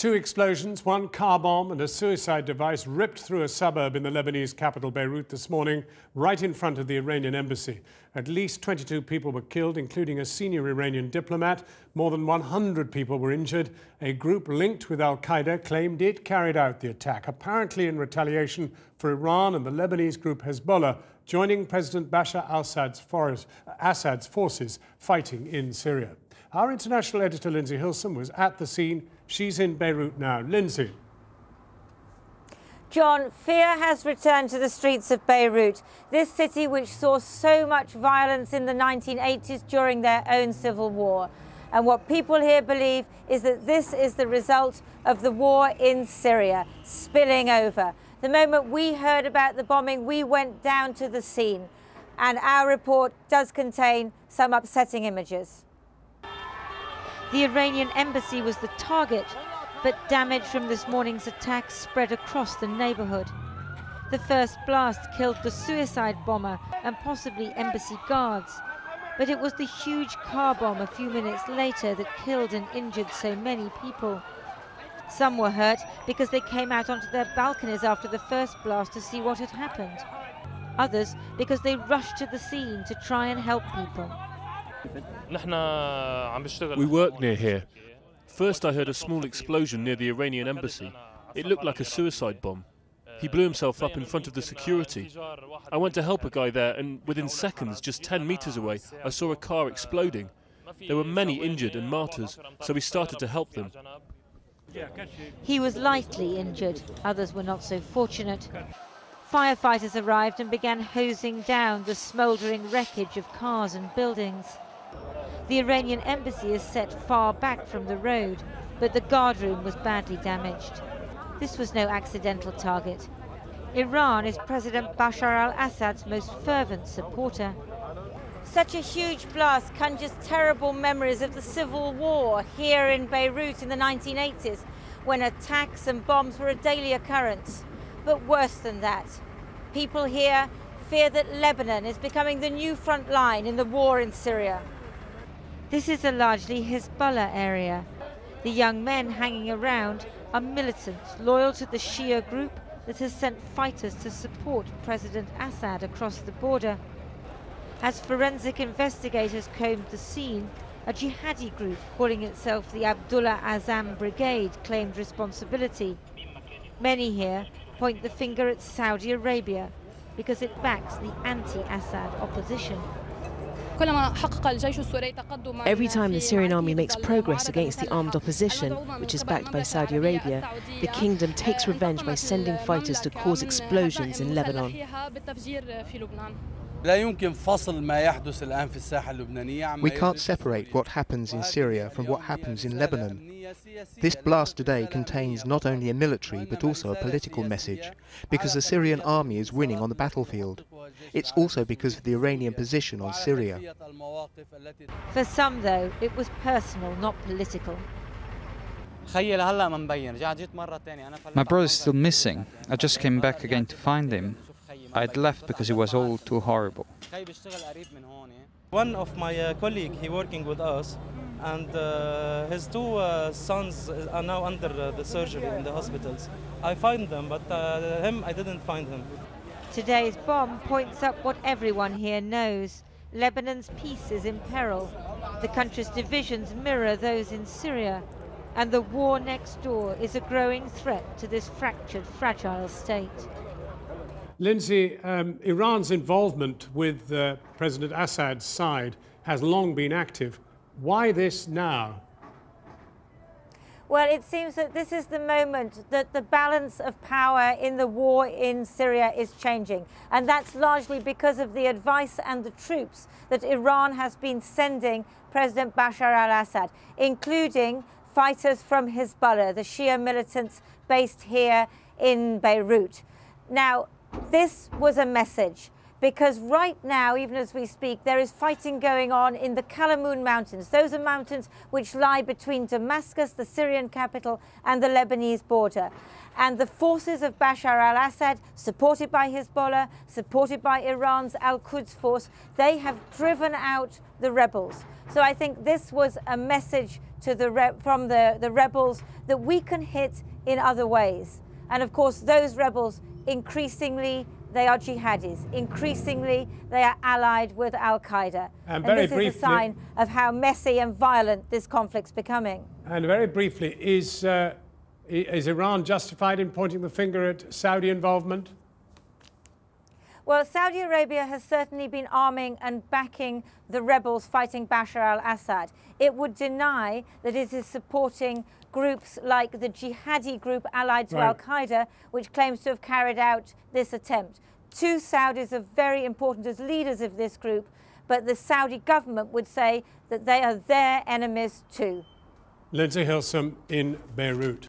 Two explosions, one car bomb and a suicide device ripped through a suburb in the Lebanese capital Beirut this morning, right in front of the Iranian embassy. At least 22 people were killed, including a senior Iranian diplomat. More than 100 people were injured. A group linked with al-qaeda claimed it carried out the attack, apparently in retaliation for Iran and the Lebanese group Hezbollah joining President Bashar al-Assad's forces fighting in Syria. Our international editor, Lindsay Hilson, was at the scene. She's in Beirut now. Lindsay. John, fear has returned to the streets of Beirut, this city which saw so much violence in the 1980s during their own civil war. And what people here believe is that this is the result of the war in Syria spilling over. The moment we heard about the bombing, we went down to the scene. And our report does contain some upsetting images. The Iranian embassy was the target, but damage from this morning's attack spread across the neighborhood. The first blast killed the suicide bomber and possibly embassy guards, but it was the huge car bomb a few minutes later that killed and injured so many people. Some were hurt because they came out onto their balconies after the first blast to see what had happened. Others because they rushed to the scene to try and help people. We work near here. First I heard a small explosion near the Iranian embassy. It looked like a suicide bomb. He blew himself up in front of the security. I went to help a guy there, and within seconds, just 10 meters away, I saw a car exploding. There were many injured and martyrs, so we started to help them. He was lightly injured. Others were not so fortunate. Firefighters arrived and began hosing down the smouldering wreckage of cars and buildings. The Iranian embassy is set far back from the road, but the guardroom was badly damaged. This was no accidental target. Iran is President Bashar al-Assad's most fervent supporter. Such a huge blast conjures terrible memories of the civil war here in Beirut in the 1980s, when attacks and bombs were a daily occurrence. But worse than that, people here fear that Lebanon is becoming the new front line in the war in Syria. This is a largely Hezbollah area. The young men hanging around are militants loyal to the Shia group that has sent fighters to support President Assad across the border. As forensic investigators combed the scene, a jihadi group calling itself the Abdullah Azam Brigade claimed responsibility. Many here point the finger at Saudi Arabia because it backs the anti-Assad opposition. Every time the Syrian army makes progress against the armed opposition, which is backed by Saudi Arabia, the kingdom takes revenge by sending fighters to cause explosions in Lebanon. We can't separate what happens in Syria from what happens in Lebanon. This blast today contains not only a military but also a political message, because the Syrian army is winning on the battlefield. It's also because of the Iranian position on Syria. For some, though, it was personal, not political. My brother's still missing. I just came back again to find him. I'd left because it was all too horrible. One of my colleagues, he working with us, and his two sons are now under the surgery in the hospitals. I find them, but him, I didn't find him. Today's bomb points up what everyone here knows. Lebanon's peace is in peril. The country's divisions mirror those in Syria. And the war next door is a growing threat to this fractured, fragile state. Lindsay, Iran's involvement with President Assad's side has long been active. Why this now? Well, it seems that this is the moment that the balance of power in the war in Syria is changing. And that's largely because of the advice and the troops that Iran has been sending President Bashar al-Assad, including fighters from Hezbollah, the Shia militants based here in Beirut. Now, this was a message because right now, even as we speak, there is fighting going on in the Kalamoun Mountains. Those are mountains which lie between Damascus, the Syrian capital, and the Lebanese border. And the forces of Bashar al-Assad, supported by Hezbollah, supported by Iran's al-Quds force, they have driven out the rebels. So I think this was a message to from the rebels that we can hit in other ways. And of course, those rebels, increasingly, they are jihadis. Increasingly, they are allied with al-qaeda. And this is a sign of how messy and violent this conflict's becoming. And very briefly, is Iran justified in pointing the finger at Saudi involvement? Well, Saudi Arabia has certainly been arming and backing the rebels fighting Bashar al-Assad. It would deny that it is supporting groups like the jihadi group allied to al-qaeda, which claims to have carried out this attempt. Two Saudis are very important as leaders of this group, but the Saudi government would say that they are their enemies too. Lindsay Hilsum in Beirut.